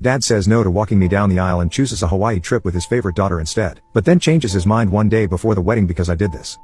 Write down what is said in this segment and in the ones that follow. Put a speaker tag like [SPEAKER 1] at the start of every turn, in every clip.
[SPEAKER 1] Dad says no to walking me down the aisle and chooses a Hawaii trip with his favorite daughter instead, but then changes his mind one day before the wedding because I did this.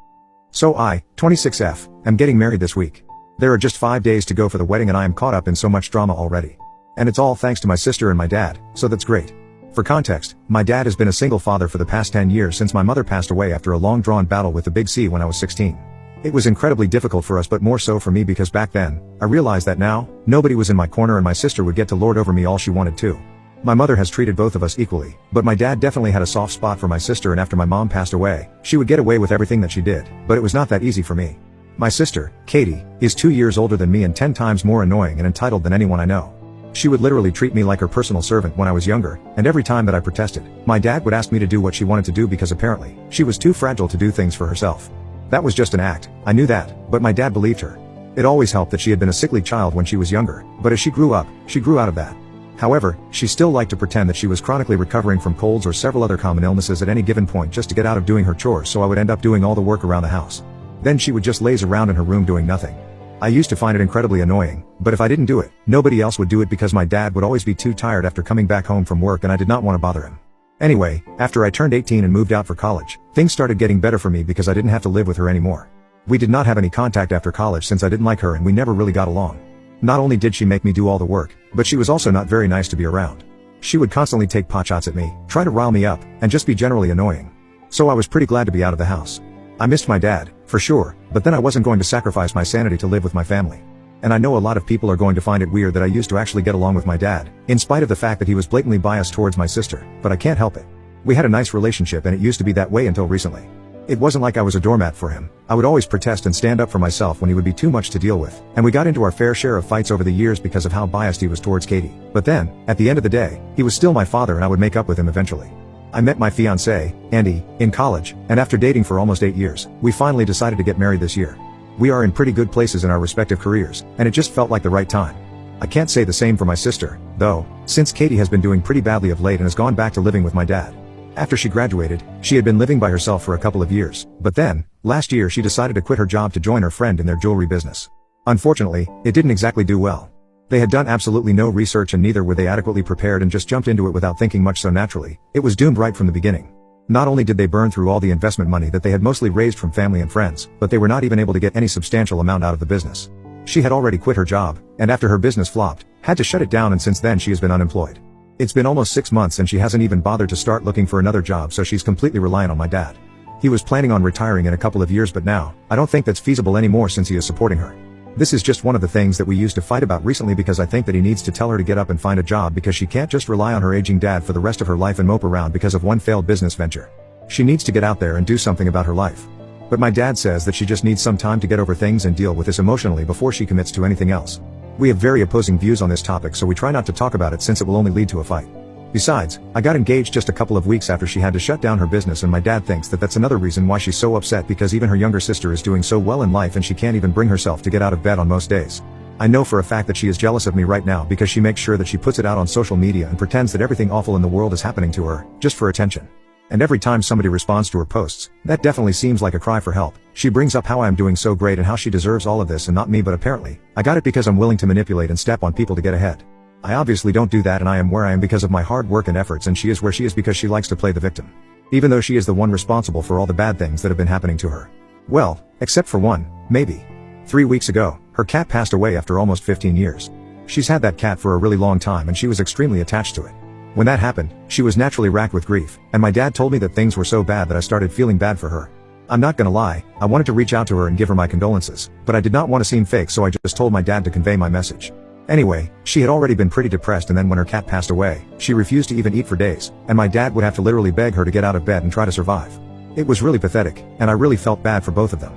[SPEAKER 1] So I, 26F, am getting married this week. There are just 5 days to go for the wedding and I am caught up in so much drama already. And it's all thanks to my sister and my dad, so that's great. For context, my dad has been a single father for the past 10 years since my mother passed away after a long-drawn battle with the big C when I was 16. It was incredibly difficult for us, but more so for me because back then, I realized that now, nobody was in my corner and my sister would get to lord over me all she wanted to. My mother has treated both of us equally, but my dad definitely had a soft spot for my sister, and after my mom passed away, she would get away with everything that she did, but it was not that easy for me. My sister, Katie, is 2 years older than me and 10 times more annoying and entitled than anyone I know. She would literally treat me like her personal servant when I was younger, and every time that I protested, my dad would ask me to do what she wanted to do because apparently, she was too fragile to do things for herself. That was just an act, I knew that, but my dad believed her. It always helped that she had been a sickly child when she was younger, but as she grew up, she grew out of that. However, she still liked to pretend that she was chronically recovering from colds or several other common illnesses at any given point just to get out of doing her chores, so I would end up doing all the work around the house. Then she would just laze around in her room doing nothing. I used to find it incredibly annoying, but if I didn't do it, nobody else would do it because my dad would always be too tired after coming back home from work and I did not want to bother him. Anyway, after I turned 18 and moved out for college, things started getting better for me because I didn't have to live with her anymore. We did not have any contact after college since I didn't like her and we never really got along. Not only did she make me do all the work, but she was also not very nice to be around. She would constantly take potshots at me, try to rile me up, and just be generally annoying. So I was pretty glad to be out of the house. I missed my dad, for sure, but then I wasn't going to sacrifice my sanity to live with my family. And I know a lot of people are going to find it weird that I used to actually get along with my dad, in spite of the fact that he was blatantly biased towards my sister, but I can't help it. We had a nice relationship and it used to be that way until recently. It wasn't like I was a doormat for him. I would always protest and stand up for myself when he would be too much to deal with, and we got into our fair share of fights over the years because of how biased he was towards Katie. But then, at the end of the day, he was still my father and I would make up with him eventually. I met my fiancé, Andy, in college, and after dating for almost 8 years, we finally decided to get married this year. We are in pretty good places in our respective careers, and it just felt like the right time. I can't say the same for my sister, though, since Katie has been doing pretty badly of late and has gone back to living with my dad. After she graduated, she had been living by herself for a couple of years, but then, last year she decided to quit her job to join her friend in their jewelry business. Unfortunately, it didn't exactly do well. They had done absolutely no research and neither were they adequately prepared and just jumped into it without thinking much, so naturally, it was doomed right from the beginning. Not only did they burn through all the investment money that they had mostly raised from family and friends, but they were not even able to get any substantial amount out of the business. She had already quit her job, and after her business flopped, had to shut it down, and since then she has been unemployed. It's been almost 6 months and she hasn't even bothered to start looking for another job, so she's completely reliant on my dad. He was planning on retiring in a couple of years, but now, I don't think that's feasible anymore since he is supporting her. This is just one of the things that we used to fight about recently because I think that he needs to tell her to get up and find a job because she can't just rely on her aging dad for the rest of her life and mope around because of one failed business venture. She needs to get out there and do something about her life. But my dad says that she just needs some time to get over things and deal with this emotionally before she commits to anything else. We have very opposing views on this topic, so we try not to talk about it since it will only lead to a fight. Besides, I got engaged just a couple of weeks after she had to shut down her business, and my dad thinks that that's another reason why she's so upset because even her younger sister is doing so well in life and she can't even bring herself to get out of bed on most days. I know for a fact that she is jealous of me right now because she makes sure that she puts it out on social media and pretends that everything awful in the world is happening to her, just for attention. And every time somebody responds to her posts, that definitely seems like a cry for help. She brings up how I am doing so great and how she deserves all of this and not me, but apparently, I got it because I'm willing to manipulate and step on people to get ahead. I obviously don't do that, and I am where I am because of my hard work and efforts, and she is where she is because she likes to play the victim. Even though she is the one responsible for all the bad things that have been happening to her. Well, except for one, maybe. 3 weeks ago, her cat passed away after almost 15 years. She's had that cat for a really long time and she was extremely attached to it. When that happened, she was naturally racked with grief, and my dad told me that things were so bad that I started feeling bad for her. I'm not gonna lie, I wanted to reach out to her and give her my condolences, but I did not want to seem fake, so I just told my dad to convey my message. Anyway, she had already been pretty depressed, and then when her cat passed away, she refused to even eat for days, and my dad would have to literally beg her to get out of bed and try to survive. It was really pathetic, and I really felt bad for both of them.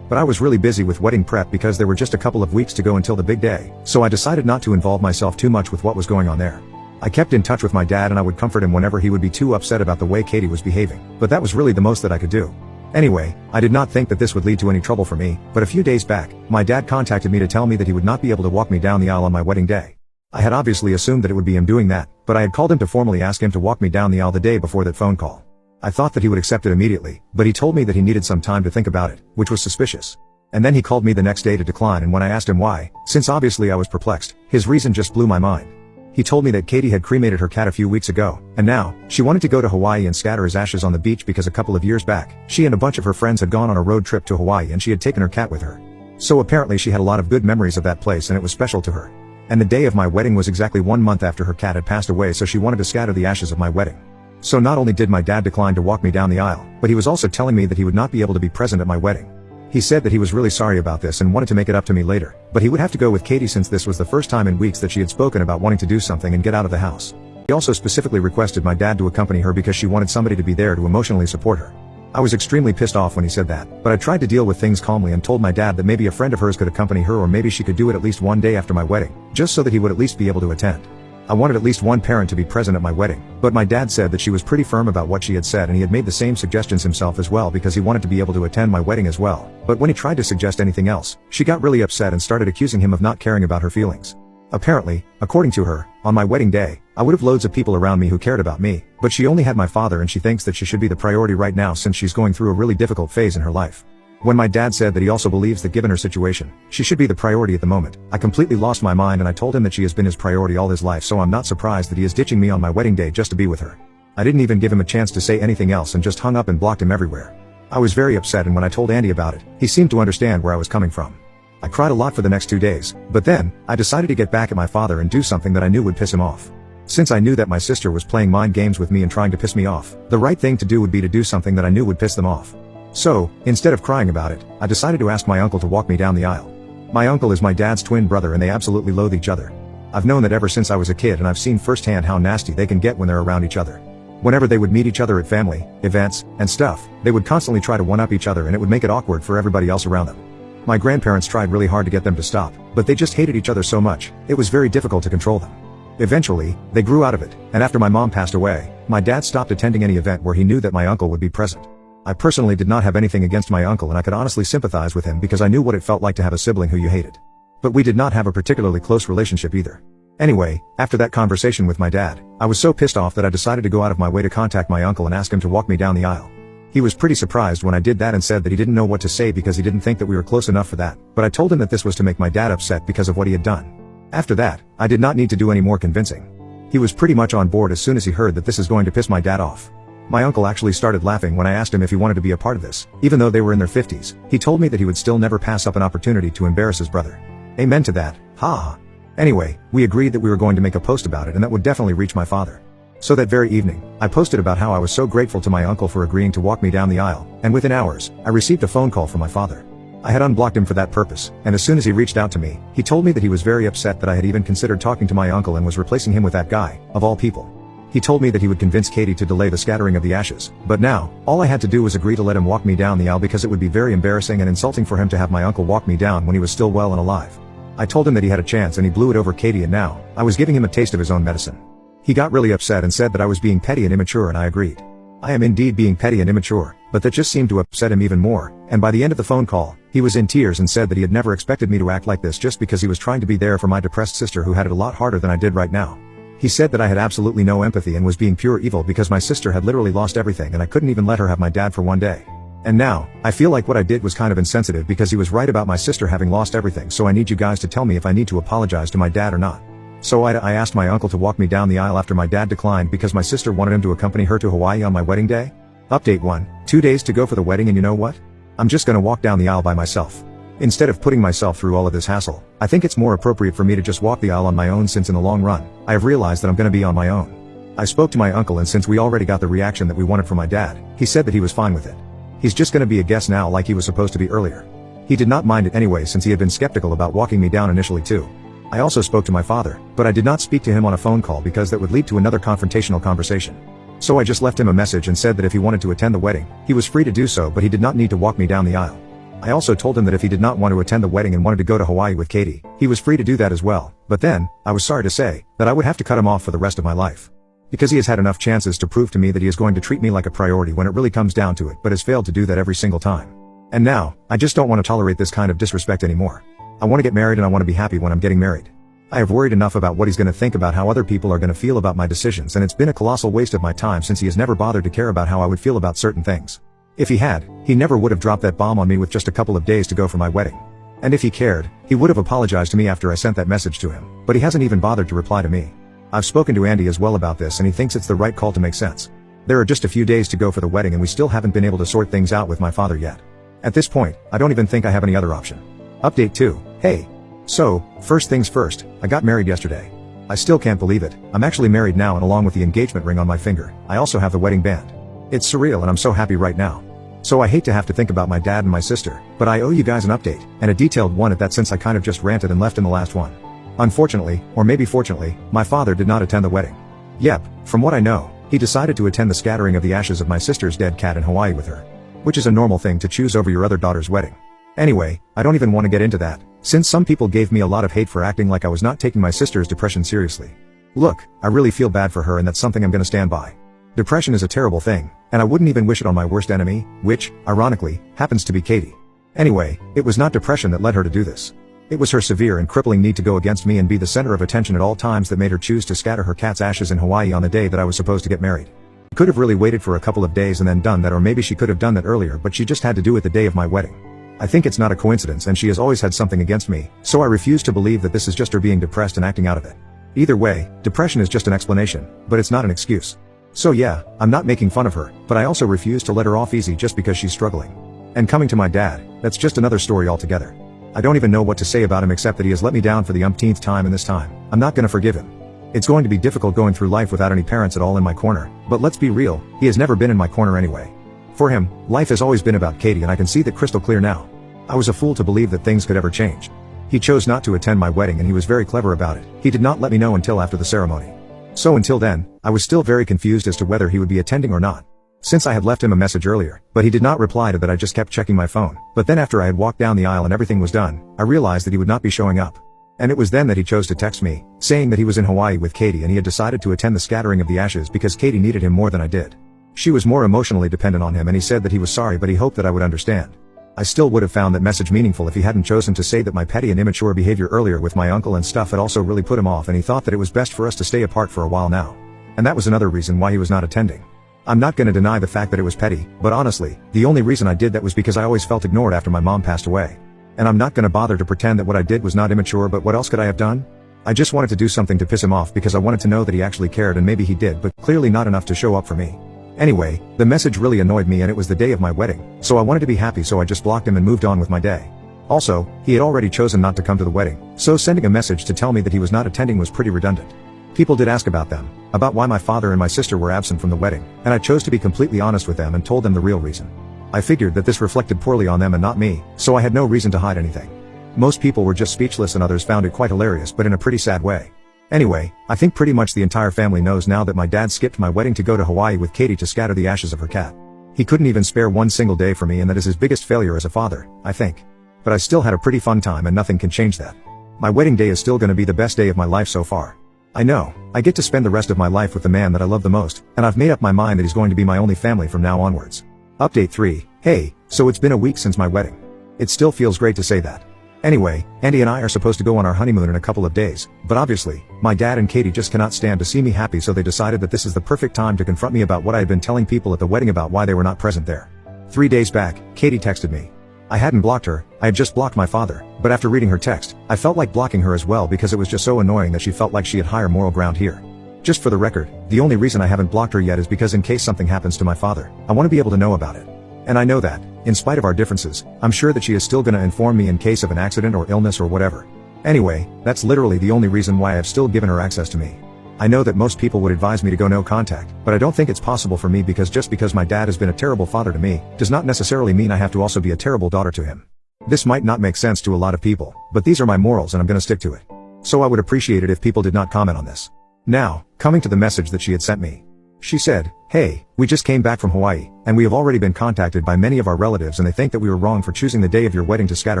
[SPEAKER 1] But I was really busy with wedding prep because there were just a couple of weeks to go until the big day, so I decided not to involve myself too much with what was going on there. I kept in touch with my dad and I would comfort him whenever he would be too upset about the way Katie was behaving, but that was really the most that I could do. Anyway, I did not think that this would lead to any trouble for me, but a few days back, my dad contacted me to tell me that he would not be able to walk me down the aisle on my wedding day. I had obviously assumed that it would be him doing that, but I had called him to formally ask him to walk me down the aisle the day before that phone call. I thought that he would accept it immediately, but he told me that he needed some time to think about it, which was suspicious. And then he called me the next day to decline, and when I asked him why, since obviously I was perplexed, his reason just blew my mind. He told me that Katie had cremated her cat a few weeks ago, and now, she wanted to go to Hawaii and scatter his ashes on the beach because a couple of years back, she and a bunch of her friends had gone on a road trip to Hawaii and she had taken her cat with her. So apparently she had a lot of good memories of that place and it was special to her. And the day of my wedding was exactly 1 month after her cat had passed away, so she wanted to scatter the ashes of my wedding. So not only did my dad decline to walk me down the aisle, but he was also telling me that he would not be able to be present at my wedding. He said that he was really sorry about this and wanted to make it up to me later, but he would have to go with Katie since this was the first time in weeks that she had spoken about wanting to do something and get out of the house. He also specifically requested my dad to accompany her because she wanted somebody to be there to emotionally support her. I was extremely pissed off when he said that, but I tried to deal with things calmly and told my dad that maybe a friend of hers could accompany her or maybe she could do it at least one day after my wedding, just so that he would at least be able to attend. I wanted at least one parent to be present at my wedding, but my dad said that she was pretty firm about what she had said and he had made the same suggestions himself as well because he wanted to be able to attend my wedding as well. But when he tried to suggest anything else, she got really upset and started accusing him of not caring about her feelings. Apparently, according to her, on my wedding day, I would have loads of people around me who cared about me, but she only had my father and she thinks that she should be the priority right now since she's going through a really difficult phase in her life. When my dad said that he also believes that given her situation, she should be the priority at the moment, I completely lost my mind and I told him that she has been his priority all his life, so I'm not surprised that he is ditching me on my wedding day just to be with her. I didn't even give him a chance to say anything else and just hung up and blocked him everywhere. I was very upset, and when I told Andy about it, he seemed to understand where I was coming from. I cried a lot for the next 2 days, but then, I decided to get back at my father and do something that I knew would piss him off. Since I knew that my sister was playing mind games with me and trying to piss me off, the right thing to do would be to do something that I knew would piss them off. So, instead of crying about it, I decided to ask my uncle to walk me down the aisle. My uncle is my dad's twin brother and they absolutely loathe each other. I've known that ever since I was a kid and I've seen firsthand how nasty they can get when they're around each other. Whenever they would meet each other at family, events, and stuff, they would constantly try to one-up each other and it would make it awkward for everybody else around them. My grandparents tried really hard to get them to stop, but they just hated each other so much, it was very difficult to control them. Eventually, they grew out of it, and after my mom passed away, my dad stopped attending any event where he knew that my uncle would be present. I personally did not have anything against my uncle and I could honestly sympathize with him because I knew what it felt like to have a sibling who you hated. But we did not have a particularly close relationship either. Anyway, after that conversation with my dad, I was so pissed off that I decided to go out of my way to contact my uncle and ask him to walk me down the aisle. He was pretty surprised when I did that and said that he didn't know what to say because he didn't think that we were close enough for that, but I told him that this was to make my dad upset because of what he had done. After that, I did not need to do any more convincing. He was pretty much on board as soon as he heard that this is going to piss my dad off. My uncle actually started laughing when I asked him if he wanted to be a part of this, even though they were in their 50s. He told me that he would still never pass up an opportunity to embarrass his brother. Amen to that, ha. Anyway, we agreed that we were going to make a post about it and that would definitely reach my father. So that very evening, I posted about how I was so grateful to my uncle for agreeing to walk me down the aisle, and within hours, I received a phone call from my father. I had unblocked him for that purpose, and as soon as he reached out to me, he told me that he was very upset that I had even considered talking to my uncle and was replacing him with that guy, of all people. He told me that he would convince Katie to delay the scattering of the ashes, but now, all I had to do was agree to let him walk me down the aisle because it would be very embarrassing and insulting for him to have my uncle walk me down when he was still well and alive. I told him that he had a chance and he blew it over Katie, and now, I was giving him a taste of his own medicine. He got really upset and said that I was being petty and immature, and I agreed. I am indeed being petty and immature, but that just seemed to upset him even more, and by the end of the phone call, he was in tears and said that he had never expected me to act like this just because he was trying to be there for my depressed sister who had it a lot harder than I did right now. He said that I had absolutely no empathy and was being pure evil because my sister had literally lost everything and I couldn't even let her have my dad for one day. And now, I feel like what I did was kind of insensitive because he was right about my sister having lost everything, so I need you guys to tell me if I need to apologize to my dad or not. So I asked my uncle to walk me down the aisle after my dad declined because my sister wanted him to accompany her to Hawaii on my wedding day. Update 1, 2 days to go for the wedding, and you know what? I'm just gonna walk down the aisle by myself. Instead of putting myself through all of this hassle, I think it's more appropriate for me to just walk the aisle on my own, since in the long run, I have realized that I'm gonna be on my own. I spoke to my uncle, and since we already got the reaction that we wanted from my dad, he said that he was fine with it. He's just gonna be a guest now like he was supposed to be earlier. He did not mind it anyway since he had been skeptical about walking me down initially too. I also spoke to my father, but I did not speak to him on a phone call because that would lead to another confrontational conversation. So I just left him a message and said that if he wanted to attend the wedding, he was free to do so, but he did not need to walk me down the aisle. I also told him that if he did not want to attend the wedding and wanted to go to Hawaii with Katie, he was free to do that as well, but then, I was sorry to say, that I would have to cut him off for the rest of my life. Because he has had enough chances to prove to me that he is going to treat me like a priority when it really comes down to it, but has failed to do that every single time. And now, I just don't want to tolerate this kind of disrespect anymore. I want to get married and I want to be happy when I'm getting married. I have worried enough about what he's going to think, about how other people are going to feel about my decisions, and it's been a colossal waste of my time since he has never bothered to care about how I would feel about certain things. If he had, he never would have dropped that bomb on me with just a couple of days to go for my wedding. And if he cared, he would have apologized to me after I sent that message to him, but he hasn't even bothered to reply to me. I've spoken to Andy as well about this and he thinks it's the right call to make sense. There are just a few days to go for the wedding and we still haven't been able to sort things out with my father yet. At this point, I don't even think I have any other option. Update 2. Hey. So, first things first, I got married yesterday. I still can't believe it. I'm actually married now, and along with the engagement ring on my finger, I also have the wedding band. It's surreal and I'm so happy right now. So I hate to have to think about my dad and my sister, but I owe you guys an update, and a detailed one at that since I kind of just ranted and left in the last one. Unfortunately, or maybe fortunately, my father did not attend the wedding. Yep, from what I know, he decided to attend the scattering of the ashes of my sister's dead cat in Hawaii with her. Which is a normal thing to choose over your other daughter's wedding. Anyway, I don't even want to get into that, since some people gave me a lot of hate for acting like I was not taking my sister's depression seriously. Look, I really feel bad for her and that's something I'm gonna stand by. Depression is a terrible thing, and I wouldn't even wish it on my worst enemy, which, ironically, happens to be Katie. Anyway, it was not depression that led her to do this. It was her severe and crippling need to go against me and be the center of attention at all times that made her choose to scatter her cat's ashes in Hawaii on the day that I was supposed to get married. Could have really waited for a couple of days and then done that, or maybe she could have done that earlier, but she just had to do it the day of my wedding. I think it's not a coincidence and she has always had something against me, so I refuse to believe that this is just her being depressed and acting out of it. Either way, depression is just an explanation, but it's not an excuse. So yeah, I'm not making fun of her, but I also refuse to let her off easy just because she's struggling. And coming to my dad, that's just another story altogether. I don't even know what to say about him except that he has let me down for the umpteenth time, and this time, I'm not gonna forgive him. It's going to be difficult going through life without any parents at all in my corner, but let's be real, he has never been in my corner anyway. For him, life has always been about Katie, and I can see that crystal clear now. I was a fool to believe that things could ever change. He chose not to attend my wedding and he was very clever about it. He did not let me know until after the ceremony. So until then, I was still very confused as to whether he would be attending or not. Since I had left him a message earlier, but he did not reply to that, I just kept checking my phone. But then after I had walked down the aisle and everything was done, I realized that he would not be showing up. And it was then that he chose to text me, saying that he was in Hawaii with Katie and he had decided to attend the scattering of the ashes because Katie needed him more than I did. She was more emotionally dependent on him, and he said that he was sorry but he hoped that I would understand. I still would have found that message meaningful if he hadn't chosen to say that my petty and immature behavior earlier with my uncle and stuff had also really put him off, and he thought that it was best for us to stay apart for a while now. And that was another reason why he was not attending. I'm not gonna deny the fact that it was petty, but honestly, the only reason I did that was because I always felt ignored after my mom passed away. And I'm not gonna bother to pretend that what I did was not immature, but what else could I have done? I just wanted to do something to piss him off because I wanted to know that he actually cared, and maybe he did, but clearly not enough to show up for me. Anyway, the message really annoyed me and it was the day of my wedding, so I wanted to be happy, so I just blocked him and moved on with my day. Also, he had already chosen not to come to the wedding, so sending a message to tell me that he was not attending was pretty redundant. People did ask about them, about why my father and my sister were absent from the wedding, and I chose to be completely honest with them and told them the real reason. I figured that this reflected poorly on them and not me, so I had no reason to hide anything. Most people were just speechless and others found it quite hilarious, but in a pretty sad way. Anyway, I think pretty much the entire family knows now that my dad skipped my wedding to go to Hawaii with Katie to scatter the ashes of her cat. He couldn't even spare one single day for me, and that is his biggest failure as a father, I think. But I still had a pretty fun time and nothing can change that. My wedding day is still gonna be the best day of my life so far. I know, I get to spend the rest of my life with the man that I love the most, and I've made up my mind that he's going to be my only family from now onwards. Update 3. Hey, so it's been a week since my wedding. It still feels great to say that. Anyway, Andy and I are supposed to go on our honeymoon in a couple of days, but obviously, my dad and Katie just cannot stand to see me happy, so they decided that this is the perfect time to confront me about what I had been telling people at the wedding about why they were not present there. 3 days back, Katie texted me. I hadn't blocked her, I had just blocked my father, but after reading her text, I felt like blocking her as well because it was just so annoying that she felt like she had higher moral ground here. Just for the record, the only reason I haven't blocked her yet is because in case something happens to my father, I want to be able to know about it. And I know that, in spite of our differences, I'm sure that she is still gonna inform me in case of an accident or illness or whatever. Anyway, that's literally the only reason why I have still given her access to me. I know that most people would advise me to go no contact, but I don't think it's possible for me because just because my dad has been a terrible father to me, does not necessarily mean I have to also be a terrible daughter to him. This might not make sense to a lot of people, but these are my morals and I'm gonna stick to it. So I would appreciate it if people did not comment on this. Now, coming to the message that she had sent me. She said, "Hey, we just came back from Hawaii, and we have already been contacted by many of our relatives and they think that we were wrong for choosing the day of your wedding to scatter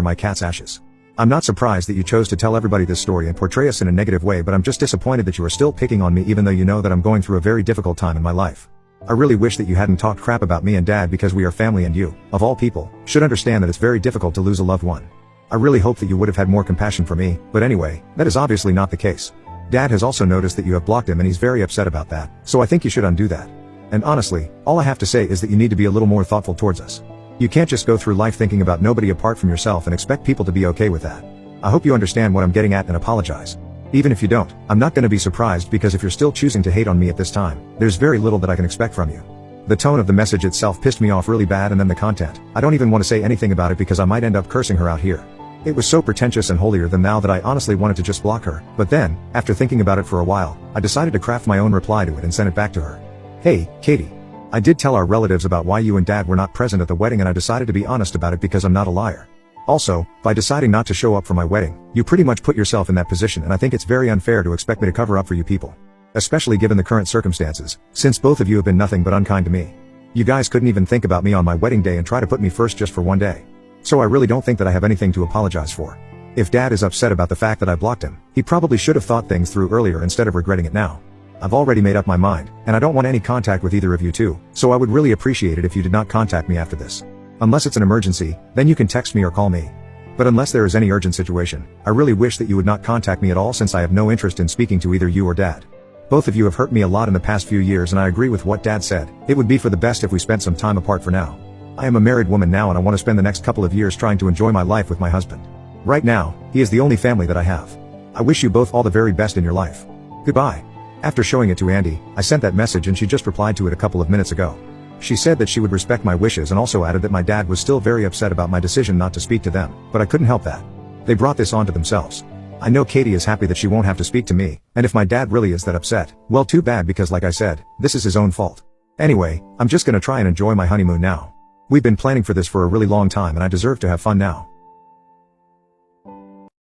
[SPEAKER 1] my cat's ashes. I'm not surprised that you chose to tell everybody this story and portray us in a negative way, but I'm just disappointed that you are still picking on me even though you know that I'm going through a very difficult time in my life. I really wish that you hadn't talked crap about me and dad because we are family and you, of all people, should understand that it's very difficult to lose a loved one. I really hope that you would have had more compassion for me, but anyway, that is obviously not the case. Dad has also noticed that you have blocked him and he's very upset about that, so I think you should undo that. And honestly, all I have to say is that you need to be a little more thoughtful towards us. You can't just go through life thinking about nobody apart from yourself and expect people to be okay with that. I hope you understand what I'm getting at and apologize. Even if you don't, I'm not gonna be surprised because if you're still choosing to hate on me at this time, there's very little that I can expect from you. The tone of the message itself pissed me off really bad, and then the content. I don't even want to say anything about it because I might end up cursing her out here. It was so pretentious and holier than thou that I honestly wanted to just block her, but then, after thinking about it for a while, I decided to craft my own reply to it and send it back to her. Hey, Katie. I did tell our relatives about why you and Dad were not present at the wedding, and I decided to be honest about it because I'm not a liar. Also, by deciding not to show up for my wedding, you pretty much put yourself in that position, and I think it's very unfair to expect me to cover up for you people. Especially given the current circumstances, since both of you have been nothing but unkind to me. You guys couldn't even think about me on my wedding day and try to put me first just for one day. So I really don't think that I have anything to apologize for. If Dad is upset about the fact that I blocked him, he probably should have thought things through earlier instead of regretting it now. I've already made up my mind, and I don't want any contact with either of you two, so I would really appreciate it if you did not contact me after this. Unless it's an emergency, then you can text me or call me. But unless there is any urgent situation, I really wish that you would not contact me at all, since I have no interest in speaking to either you or Dad. Both of you have hurt me a lot in the past few years, and I agree with what Dad said. It would be for the best if we spent some time apart for now. I am a married woman now, and I want to spend the next couple of years trying to enjoy my life with my husband. Right now, he is the only family that I have. I wish you both all the very best in your life. Goodbye. After showing it to Andy, I sent that message and she just replied to it a couple of minutes ago. She said that she would respect my wishes and also added that my dad was still very upset about my decision not to speak to them, but I couldn't help that. They brought this onto themselves. I know Katie is happy that she won't have to speak to me, and if my dad really is that upset, well, too bad, because like I said, this is his own fault. Anyway, I'm just gonna try and enjoy my honeymoon now. We've been planning for this for a really long time, and I deserve to have fun now.